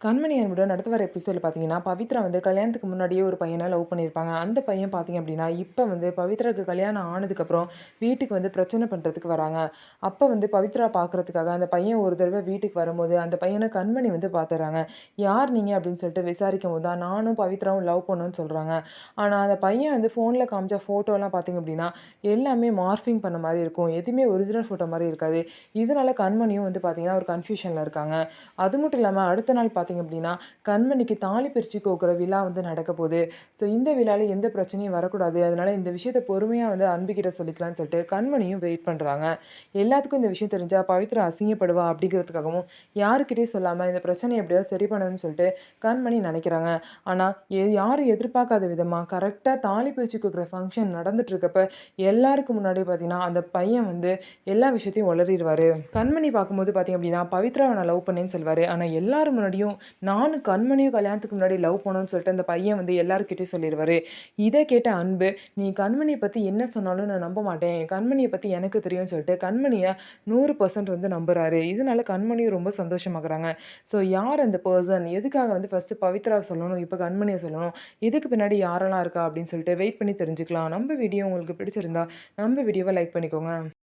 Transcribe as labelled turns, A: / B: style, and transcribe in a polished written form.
A: கண்மணி அன்புடன் அடுத்து வர எபிசோட்ல பார்த்தீங்கன்னா, பவித்ரா வந்து கல்யாணத்துக்கு முன்னாடியே ஒரு பையன லவ் பண்ணியிருப்பாங்க. அந்த பையன் பார்த்தீங்க அப்டின்னா, இப்ப வந்து பவித்ராவுக்கு கல்யாணம் ஆனதுக்கப்புறம் வீட்டுக்கு வந்து பிரச்சனை பண்றதுக்கு வராங்க. அப்ப வந்து பவித்ரா பார்க்கறதுக்காக அந்த பையன் ஒரு தடவ வீட்டுக்கு வரும்போது, அந்த பையன கண்மணி வந்து பார்த்துர்றாங்க. "யார் நீங்க?" அப்டின்னு சொல்லிட்டு விசாரிக்கும்போது தான், நானும் பவித்ராவும் லவ் பண்ணோம்னு சொல்றாங்க. ஆனா, அந்த பையன் வந்து ஃபோன்ல காமிச்ச ஃபோட்டோலாம் பார்த்தீங்க அப்டின்னா, எல்லாமே மார்ஃபிங் பண்ண மாரி இருக்கும். எதுவுமே ஒரிஜினல் ஃபோட்டோ மாரி இருக்காது. இதனால கண்மணியும் வந்து பார்த்தீங்கன்னா, ஒரு கன்ஃப்யூஷன்ல இருக்காங்க. அது மட்டும் இல்லாம அடுத்த நாள் பார்த்தீங்க அப்டின்னா, கண்மணிக்கு தாலி பிரிச்சு கோக்குற விழா வந்து நடக்க போது. ஸோ இந்த விழால எந்த பிரச்சனையும் வரக்கூடாது. அதனால இந்த விஷயத்த பொறுமையா வந்து அன்புகிட்ட சொல்லிக்கலாம்னு சொல்லிட்டு கண்மணியும் வெயிட் பண்றாங்க. எல்லாத்துக்கும் இந்த விஷயம் தெரிஞ்சா பவித்ரா அசிங்கப்படுவா அப்படிங்கிறதுக்காகவும், யாருக்கிட்டயும் சொல்லாம இந்த பிரச்சனைய எப்படியாவது சரி பண்ணணும்னு சொல்லிட்டு கண்மணி நெனைக்கிறாங்க. ஆனா, யாரும் எதிர்பார்க்காத விதமா கரெக்ட்டா தாலி பிரிச்சு கோக்குற ஃபங்ஷன் நடந்துட்டு இருக்கப்ப, எல்லாருக்கும் முன்னாடி பார்த்தீங்கன்னா, அந்த பையன் வந்து எல்லா விஷயத்தையும் உளறிருவாரு. கண்மணி பார்க்கும்போது பார்த்தீங்க அப்படின்னா, பவித்ராவ நான் லவ் பண்ணேன்னு சொல்வாரு. ஆனா எல்லார் முன்னாடியும் நானும் கண்மணியும் கல்யாணத்துக்கு முன்னாடி லவ் பண்ணோம்னு சொல்லிட்டு அந்த பையன் வந்து எல்லார்கிட்டயும் சொல்லிருவாரு. இத கேட்ட அன்பு, "நீ கண்மணிய பத்தி என்ன சொன்னாலும் நான் நம்ப மாட்டேன். கண்மணிய பத்தி எனக்கு தெரியும்னு" சொல்லிட்டு கண்மணிய 100% வந்து நம்புறாரு. இதனால கண்மணியும் ரொம்ப சந்தோஷமாகுறாங்க. ஸோ யார் அந்த பெர்சன்? எதுக்காக வந்து ஃபர்ஸ்ட்டு பவித்ராவ சொல்லணும், இப்ப கண்மணிய சொல்லணும்? இதுக்கு பின்னாடி யாரெல்லாம் இருக்கா? அப்படின்னு சொல்லிட்டு வெயிட் பண்ணி தெரிஞ்சுக்கலாம். நம்ம வீடியோ உங்களுக்கு பிடிச்சிருந்தா, நம்ம வீடியோவ லைக் பண்ணிக்கோங்க.